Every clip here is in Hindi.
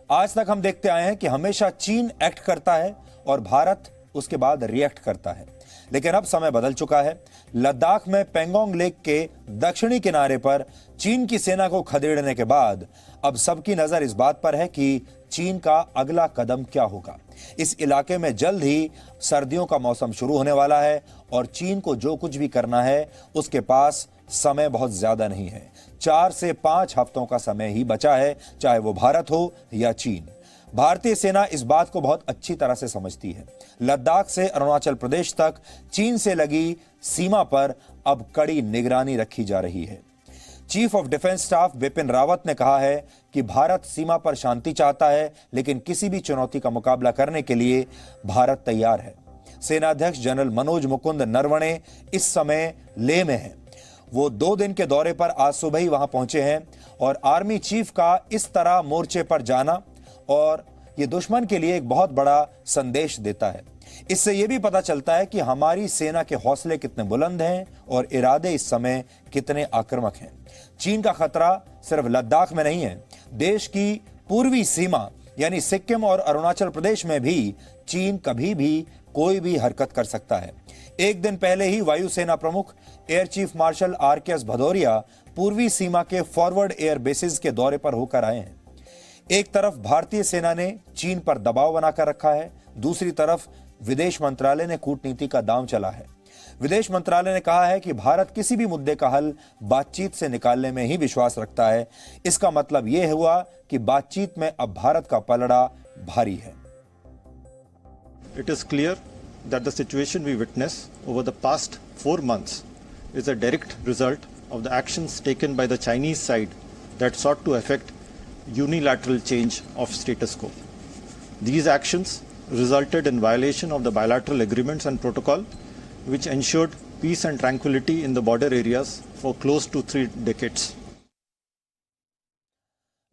आज तक हम देखते आए हैं कि हमेशा चीन एक्ट करता है और भारत उसके बाद रिएक्ट करता है, लेकिन अब समय बदल चुका है। लद्दाख में पेंगोंग लेक के दक्षिणी किनारे पर चीन की सेना को खदेड़ने के बाद अब सबकी नजर इस बात पर है कि चीन का अगला कदम क्या होगा। इस इलाके में जल्द ही सर्दियों का मौसम शुरू होने वाला है और चीन को जो कुछ भी करना है उसके पास समय बहुत ज्यादा नहीं है। 4 से 5 हफ्तों का समय ही बचा है, चाहे वो भारत हो या चीन। भारतीय सेना इस बात को बहुत अच्छी तरह से समझती है। लद्दाख से अरुणाचल प्रदेश तक चीन से लगी सीमा पर अब कड़ी निगरानी रखी जा रही है। Chief of defence staff Bipin Rawat ने कहा है कि भारत सीमा पर शांति चाहता है, लेकिन किसी भी चुनौती का मुकाबला करने के लिए भारत तैयार है। सेनाध्यक्ष जनरल मनोज मुकुंद नरवणे इस समय लेह में हैं। वो 2 दिन के दौरे पर आज सुबह ही वहां पहुंचे हैं और आर्मी चीफ का इस तरह मोर्चे पर जाना और ये दुश्मन के लिए एक बहुत बड़ा संदेश देता है। इससे यह भी पता चलता है कि हमारी सेना के हौसले कितने बुलंद हैं और इरादे इस समय कितने आक्रामक हैं। चीन का खतरा सिर्फ लद्दाख में नहीं है, देश की पूर्वी सीमा यानी सिक्किम और अरुणाचल प्रदेश में भी चीन कभी भी कोई भी हरकत कर सकता है। एक दिन पहले ही वायुसेना प्रमुख air chief marshal RKS Bhadauria पूर्वी सीमा के फॉरवर्ड एयर बेसिस के दौरे पर होकर आए हैं। एक तरफ भारतीय सेना ने चीन पर दबाव बनाकर रखा है, दूसरी तरफ विदेश मंत्रालय ने कूटनीति का दांव चला है। विदेश मंत्रालय ने कहा है कि भारत किसी भी मुद्दे का हल बातचीत से निकालने में ही विश्वास रखता है। इसका मतलब यह हुआ कि बातचीत में अब भारत का पलड़ा भारी है। It is clear that the situation we witness over the past 4 months is a direct result of the actions taken by the Chinese side that sought to effect unilateral change of status quo. These actions resulted in violation of the bilateral agreements and protocol which ensured peace and tranquility in the border areas for close to 3 decades.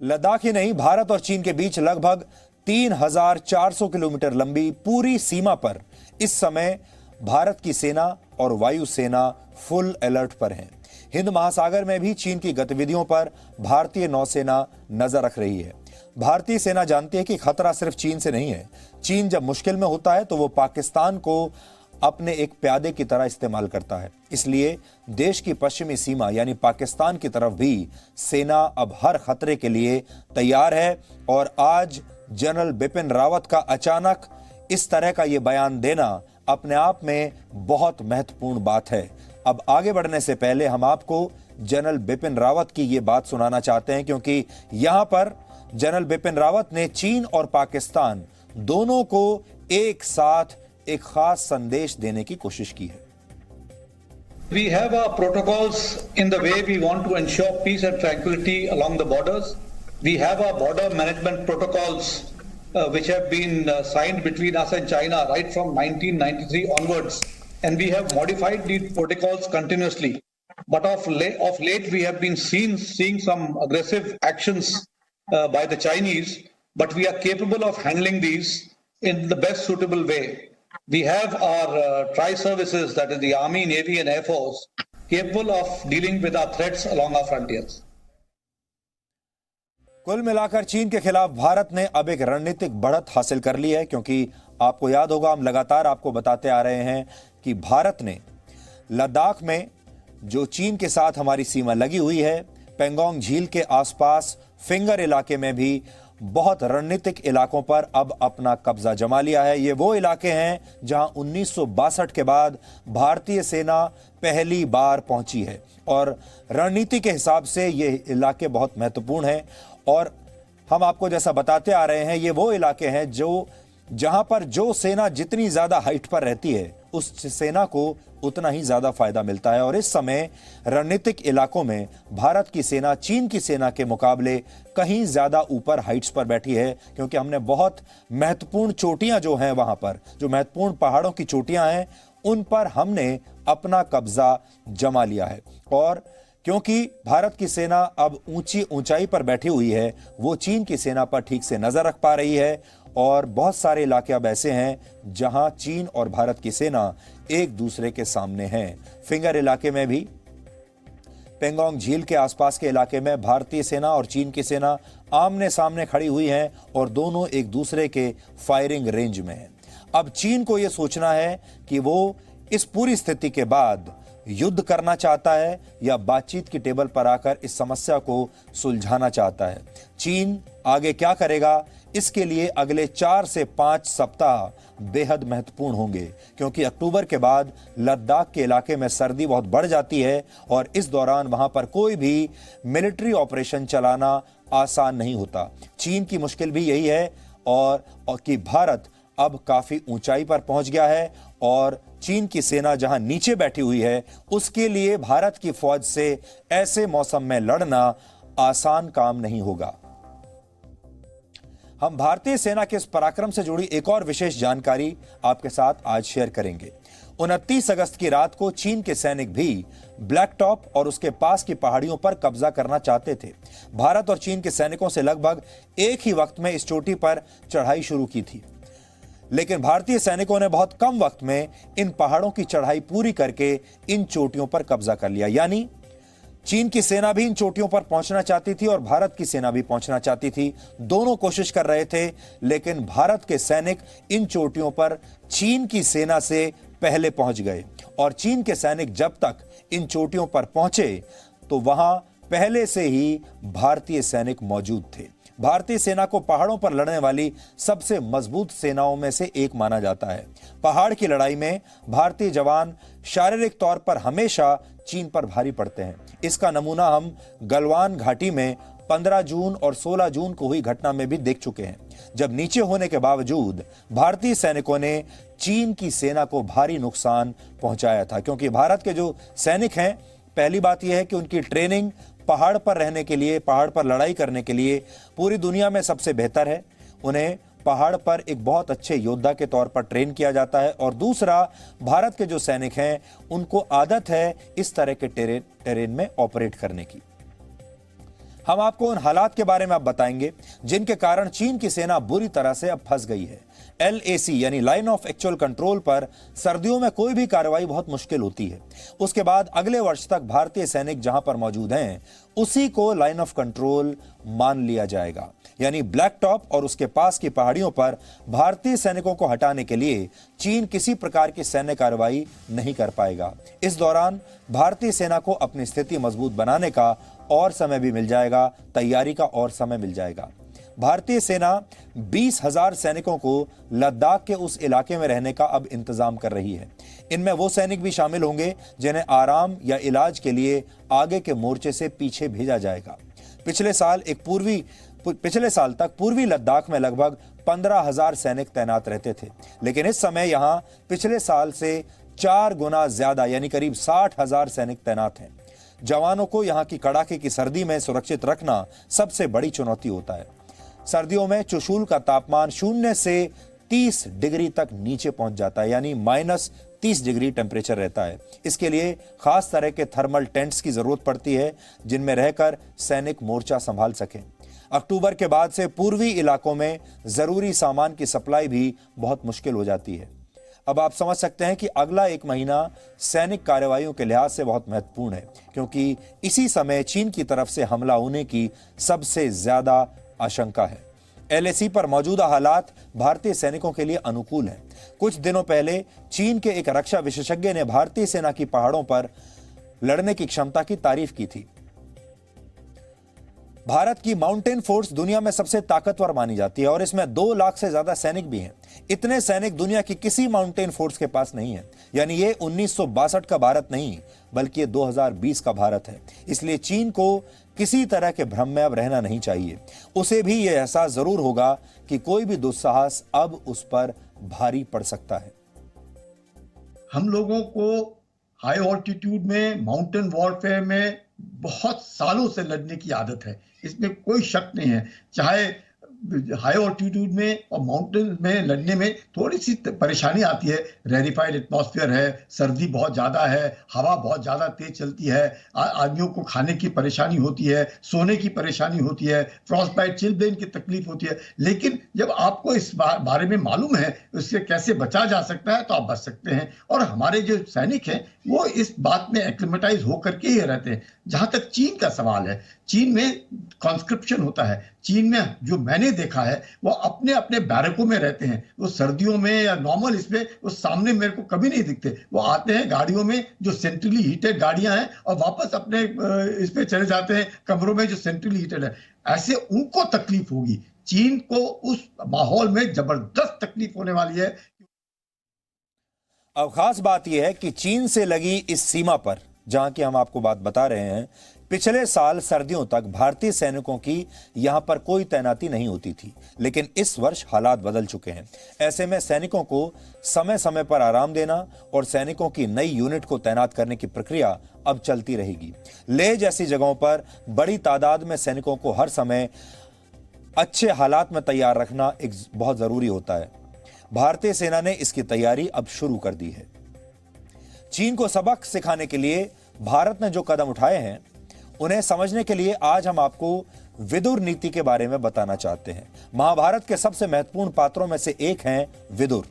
Ladakh ही नहीं, भारत और चीन के बीच लगभग 3,400 किलोमीटर लंबी पूरी सीमा पर इस समय भारत की सेना और वायुसेना फुल अलर्ट पर हैं। हिंद महासागर में भी चीन की गतिविधियों पर भारतीय नौसेना नजर रख रही है। भारतीय सेना जानती है कि खतरा सिर्फ चीन से नहीं है। चीन जब मुश्किल में होता है तो वो पाकिस्तान को अपने एक प्यादे की तरह इस्तेमाल करता है। इसलिए देश की पश्चिमी सीमा यानी पाकिस्तान की तरफ भी सेना अब हर खतरे के लिए तैयार है। और आज जनरल बिपिन रावत का अचानक इस तरह का यह बयान देना अपने आप में बहुत महत्वपूर्ण बात है। अब आगे बढ़ने से पहले हम आपको जनरल बिपिन रावत की यह बात सुनाना चाहते हैं, क्योंकि यहां पर जनरल बिपिन रावत ने चीन और पाकिस्तान दोनों को एक साथ एक खास संदेश देने की कोशिश की है। We have our protocols in the way we want to ensure peace and tranquility along the borders. We have our border management protocols which have been signed between us and China right from 1993 onwards, and we have modified these protocols continuously. But of late we have been seeing some aggressive actions by the Chinese, but we are capable of handling these in the best suitable way. We have our tri-services, that is the Army, Navy and Air Force, capable of dealing with our threats along our frontiers. कुल मिलाकर चीन के खिलाफ भारत ने अब एक रणनीतिक बढ़त हासिल कर ली है, क्योंकि आपको याद होगा हम लगातार आपको बताते आ रहे हैं कि भारत ने लद्दाख में जो चीन के साथ हमारी सीमा लगी हुई है, पेंगोंग झील के आसपास फिंगर इलाके में भी बहुत रणनीतिक इलाकों पर अब अपना कब्जा जमा लिया है। ये वो इलाके हैं जहां 1962 के बाद भारतीय सेना पहली बार पहुंची है और रणनीति के हिसाब से ये इलाके बहुत महत्वपूर्ण हैं। और हम आपको जैसा बताते आ रहे हैं, ये वो इलाके हैं जहां पर जो सेना जितनी ज्यादा हाइट पर रहती है उस सेना को उतना ही ज्यादा फायदा मिलता है। और इस समय रणनीतिक इलाकों में भारत की सेना चीन की सेना के मुकाबले कहीं ज्यादा ऊपर हाइट्स पर बैठी है, क्योंकि हमने बहुत महत्वपूर्ण चोटियां जो हैं वहां पर, जो महत्वपूर्ण पहाड़ों की चोटियां हैं, उन पर हमने अपना कब्जा जमा लिया है। और क्योंकि भारत की सेना अब ऊंचाई पर बैठी हुई है, वो चीन की सेना पर ठीक से नजर रख पा रही है। और बहुत सारे इलाके अब ऐसे हैं जहां चीन और भारत की सेना एक दूसरे के सामने हैं। फिंगर इलाके में भी, पेंगोंग झील के आसपास के इलाके में भारतीय सेना और चीन की सेना आमने सामने खड़ी हुई हैं और दोनों एक दूसरे के फायरिंग रेंज में हैं। अब चीन को यह सोचना है कि वो इस पूरी स्थिति के बाद युद्ध करना चाहता है या बातचीत की टेबल पर आकर इस समस्या को सुलझाना चाहता है। चीन आगे क्या करेगा, इसके लिए अगले 4 से 5 सप्ताह बेहद महत्वपूर्ण होंगे, क्योंकि अक्टूबर के बाद लद्दाख के इलाके में सर्दी बहुत बढ़ जाती है और इस दौरान वहां पर कोई भी मिलिट्री ऑपरेशन चलाना आसान नहीं होता। चीन की मुश्किल भी यही है और कि भारत अब काफी ऊंचाई पर पहुंच गया है और चीन की सेना जहां नीचे बैठी हुई है, उसके लिए भारत की फौज से ऐसे मौसम में लड़ना आसान काम नहीं होगा। हम भारतीय सेना के इस पराक्रम से जुड़ी एक और विशेष जानकारी आपके साथ आज शेयर करेंगे। 29 अगस्त की रात को चीन के सैनिक भी ब्लैक टॉप और उसके पास की पहाड़ियों पर कब्जा करना चाहते थे। भारत और चीन के सैनिकों से लगभग एक ही वक्त में इस चोटी पर चढ़ाई शुरू की थी, लेकिन भारतीय सैनिकों ने बहुत कम वक्त में इन पहाड़ों की चढ़ाई पूरी करके इन चोटियों पर कब्जा कर लिया। यानी चीन की सेना भी इन चोटियों पर पहुंचना चाहती थी और भारत की सेना भी पहुंचना चाहती थी। दोनों कोशिश कर रहे थे, लेकिन भारत के सैनिक इन चोटियों पर चीन की सेना से पहले पहुंच गए और चीन के सैनिक जब तक इन चोटियों पर पहुंचे तो वहां पहले से ही भारतीय सैनिक मौजूद थे। भारतीय सेना को पहाड़ों पर लड़ने वाली सबसे मजबूत सेनाओं में से एक माना जाता है। पहाड़ की लड़ाई में भारतीय जवान शारीरिक तौर पर हमेशा चीन पर भारी पड़ते हैं। इसका नमूना हम गलवान घाटी में 15 जून और 16 जून को हुई घटना में भी देख चुके हैं, जब नीचे होने के बावजूद भारतीय सैनिकों ने चीन की सेना को भारी नुकसान पहुंचाया था। क्योंकि भारत के जो सैनिक हैं, पहली बात यह है कि उनकी ट्रेनिंग पहाड़ पर रहने के लिए, पहाड़ पर लड़ाई करने के लिए पूरी दुनिया में सबसे बेहतर है। उन्हें पहाड़ पर एक बहुत अच्छे योद्धा के तौर पर ट्रेन किया जाता है और दूसरा, भारत के जो सैनिक हैं उनको आदत है इस तरह के टेरेन में ऑपरेट करने की। हम आपको उन हालात के बारे में अब बताएंगे जिनके कारण चीन की सेना बुरी तरह से अब फंस गई है। LAC यानी लाइन ऑफ एक्चुअल कंट्रोल पर सर्दियों में कोई भी कार्रवाई बहुत मुश्किल होती है। उसके बाद अगले वर्ष तक भारतीय सैनिक जहां पर मौजूद हैं उसी को लाइन ऑफ कंट्रोल मान लिया जाएगा। यानी ब्लैक टॉप और उसके पास की पहाड़ियों पर भारतीय सैनिकों को हटाने के लिए चीन किसी प्रकार की सैन्य कार्रवाई नहीं कर पाएगा। इस दौरान भारतीय सेना को अपनी स्थिति मजबूत बनाने का और समय भी मिल जाएगा, तैयारी का और समय मिल जाएगा। भारतीय सेना 20,000 सैनिकों को लद्दाख के उस इलाके में रहने का अब इंतजाम कर रही है। इनमें वो सैनिक भी शामिल होंगे जिन्हें आराम या इलाज के लिए आगे के मोर्चे से पीछे भेजा जाएगा। पिछले साल तक पूर्वी लद्दाख में लगभग 15,000 सैनिक तैनात रहते थे, लेकिन इस समय यहां पिछले साल से 4 गुना ज्यादा यानी करीब 60,000 सैनिक तैनात हैं। जवानों को यहां की कड़ाके की सर्दी में सुरक्षित रखना सबसे बड़ी चुनौती होता है। सर्दियों में चुशूल का तापमान 0 से 30 डिग्री तक नीचे पहुंच जाता है, यानी -30 डिग्री टेम्परेचर रहता है। इसके लिए खास तरह के थर्मल टेंट्स की जरूरत पड़ती है जिनमें रहकर सैनिक मोर्चा संभाल सकें। अक्टूबर के बाद से पूर्वी इलाकों में जरूरी सामान की सप्लाई भी बहुत मुश्किल हो जाती है। अब आप समझ सकते हैं कि अगला 1 महीना सैनिक कार्रवाइयों के लिहाज से बहुत महत्वपूर्ण है, क्योंकि इसी समय चीन की तरफ से हमला होने की सबसे ज्यादा आशंका है। LAC पर मौजूदा हालात भारतीय सैनिकों के लिए अनुकूल हैं। कुछ दिनों पहले चीन के एक रक्षा विशेषज्ञ ने भारतीय सेना की पहाड़ों पर लड़ने की क्षमता की तारीफ की थी। भारत की माउंटेन फोर्स दुनिया में सबसे ताकतवर मानी जाती है और इसमें 2 लाख से ज्यादा सैनिक भी हैं। इतने सैनिक दुनिया की किसी माउंटेन फोर्स के पास नहीं है। यानी ये 1962 का भारत नहीं, बल्कि ये 2020 का भारत है। इसलिए चीन को किसी तरह के भ्रम में अब रहना नहीं चाहिए। उसे भी यह एहसास जरूर होगा कि कोई भी दुस्साहस अब उस पर भारी पड़ सकता है। हम लोगों को हाई ऑल्टीट्यूड में, माउंटेन वॉरफेयर में बहुत सालों से लड़ने की आदत है, इसमें कोई शक नहीं है। चाहे हाई ऑल्टीट्यूड में और माउंटेन में लड़ने में थोड़ी सी परेशानी आती है। रेरिफाइड एटमॉस्फेयर है, सर्दी बहुत ज़्यादा है, हवा बहुत ज़्यादा तेज चलती है, आदमियों को खाने की परेशानी होती है, सोने की परेशानी होती है, फ्रॉस्ट बाइट, चिलब्लेन की तकलीफ होती है। लेकिन जब आपको इस बारे में मालूम है उससे कैसे बचा जा सकता है तो आप बच सकते हैं। और हमारे जो सैनिक हैं वो इस बात में एक्लिमेटाइज होकर के ही रहते हैं। जहां तक चीन का सवाल है, चीन में कॉन्स्क्रिप्शन होता है। चीन में जो मैंने देखा है, वो अपने अपने बैरकों में रहते हैं। वो सर्दियों में या नॉर्मल इसमें वो सामने मेरे को कभी नहीं दिखते। वो आते हैं गाड़ियों में जो सेंट्रली हीटेड गाड़ियां हैं और वापस अपने इस पे चले जाते हैं कमरों में जो सेंट्रली हीटेड है। ऐसे उनको तकलीफ होगी। चीन को उस माहौल में जबरदस्त तकलीफ होने वाली है। अब खास बात यह है कि चीन से लगी इस सीमा पर जहां की हम आपको बात बता रहे हैं, पिछले साल सर्दियों तक भारतीय सैनिकों की यहां पर कोई तैनाती नहीं होती थी, लेकिन इस वर्ष हालात बदल चुके हैं। ऐसे में सैनिकों को समय समय पर आराम देना और सैनिकों की नई यूनिट को तैनात करने की प्रक्रिया अब चलती रहेगी। लेह जैसी जगहों पर बड़ी तादाद में सैनिकों को हर समय अच्छे हालात में तैयार रखना एक बहुत जरूरी होता है। भारतीय सेना ने इसकी तैयारी अब शुरू कर दी है। चीन को सबक सिखाने के लिए भारत ने जो कदम उठाए हैं, उन्हें समझने के लिए आज हम आपको विदुर नीति के बारे में बताना चाहते हैं। महाभारत के सबसे महत्वपूर्ण पात्रों में से एक हैं विदुर।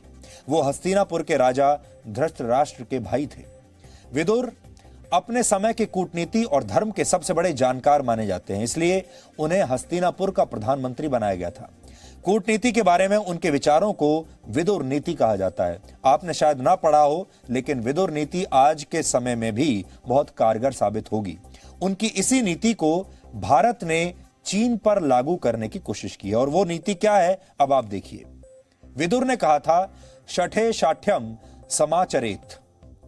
वो हस्तिनापुर के राजा धृतराष्ट्र के भाई थे। विदुर अपने समय के कूटनीति और धर्म के सबसे बड़े जानकार माने जाते हैं, इसलिए उन्हें हस्तिनापुर का प्रधानमंत्री बनाया गया था। कूटनीति के बारे में उनके विचारों को विदुर नीति कहा जाता है। आपने शायद ना पढ़ा हो, लेकिन विदुर नीति आज के समय में भी बहुत कारगर साबित होगी। उनकी इसी नीति को भारत ने चीन पर लागू करने की कोशिश की है, और वो नीति क्या है अब आप देखिए। विदुर ने कहा था, शठे शाठ्यम समाचरेत।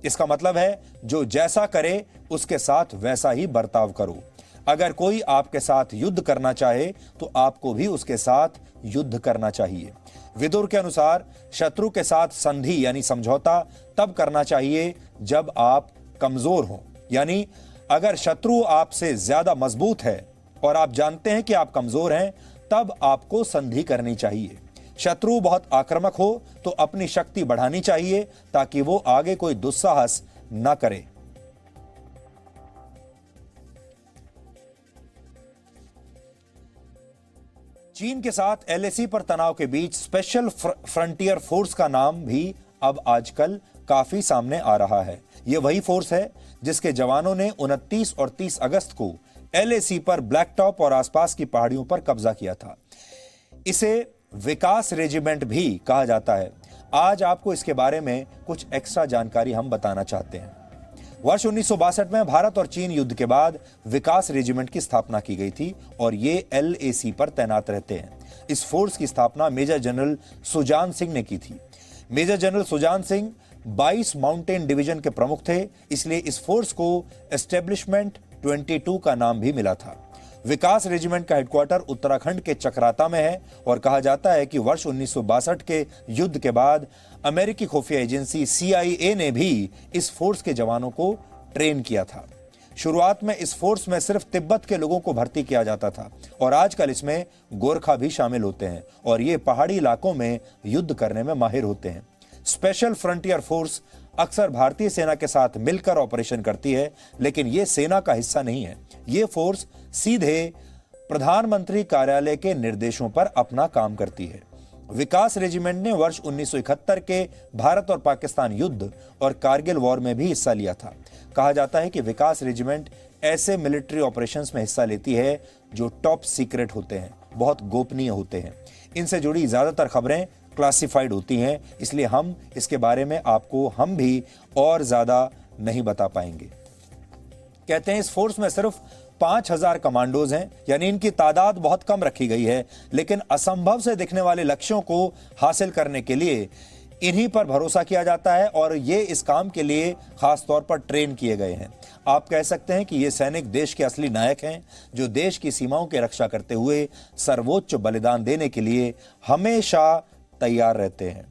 इसका मतलब है जो जैसा करे उसके साथ वैसा ही बर्ताव करो। अगर कोई आपके साथ युद्ध करना चाहे तो आपको भी उसके साथ युद्ध करना चाहिए। विदुर के अनुसार शत्रु के साथ संधि यानी समझौता तब करना चाहिए जब आप कमजोर हो, यानी अगर शत्रु आपसे ज्यादा मजबूत है और आप जानते हैं कि आप कमजोर हैं, तब आपको संधि करनी चाहिए। शत्रु बहुत आक्रामक हो तो अपनी शक्ति बढ़ानी चाहिए ताकि वो आगे कोई दुस्साहस न करे। चीन के साथ एलएसी पर तनाव के बीच स्पेशल फ्रंटियर फोर्स का नाम भी अब आजकल काफी सामने आ रहा है। यह वही फोर्स है जिसके जवानों ने 29 और 30 अगस्त को एलएसी पर ब्लैक टॉप और आसपास की पहाड़ियों पर कब्जा किया था। इसे विकास रेजिमेंट भी कहा जाता है। आज आपको इसके बारे में कुछ एक्स्ट्रा जानकारी हम बताना चाहते हैं। वर्ष 1962 में भारत और चीन युद्ध के बाद विकास रेजिमेंट की स्थापना की गई थी और ये एलएसी पर तैनात रहते हैं। इस फोर्स की स्थापना मेजर जनरल सुजान सिंह ने की थी। Major general Sujan Singh 22 mountain division के प्रमुख थे, इसलिए इस फोर्स को एस्टेब्लिशमेंट 22 का नाम भी मिला था। विकास रेजिमेंट का हेडक्वार्टर उत्तराखंड के चक्राता में है और कहा जाता है कि वर्ष 1962 के युद्ध के बाद अमेरिकी खुफिया एजेंसी CIA ने भी इस फोर्स के जवानों को ट्रेन किया था। शुरुआत में इस फोर्स में सिर्फ तिब्बत के लोगों को भर्ती किया जाता था और आजकल इसमें गोरखा भी शामिल होते हैं और ये पहाड़ी इलाकों में युद्ध करने में माहिर होते हैं। स्पेशल फ्रंटियर फोर्स अक्सर भारतीय सेना के साथ मिलकर ऑपरेशन करती है, लेकिन यह सेना का हिस्सा नहीं है। यह फोर्स सीधे प्रधानमंत्री कार्यालय के निर्देशों पर अपना काम करती है। विकास रेजिमेंट ने वर्ष 1971 के भारत और पाकिस्तान युद्ध और कारगिल वॉर में भी हिस्सा लिया था। कहा जाता है कि विकास रेजिमेंट ऐसे मिलिट्री ऑपरेशंस में हिस्सा लेती है जो टॉप सीक्रेट होते हैं, बहुत गोपनीय होते हैं। इनसे जुड़ी ज्यादातर खबरें क्लासिफाइड होती हैं, इसलिए हम इसके बारे में आपको हम भी और ज्यादा नहीं बता पाएंगे। कहते हैं इस फोर्स में सिर्फ 5000 कमांडोज हैं, यानी इनकी तादाद बहुत कम रखी गई है, लेकिन असंभव से दिखने वाले लक्ष्यों को हासिल करने के लिए इन्हीं पर भरोसा किया जाता है और ये इस काम के लिए खास तौर पर ट्रेन किए गए हैं। आप कह सकते हैं कि ये सैनिक देश के असली नायक हैं, जो देश की सीमाओं की रक्षा करते हुए सर्वोच्च बलिदान देने के लिए हमेशा तैयार रहते हैं।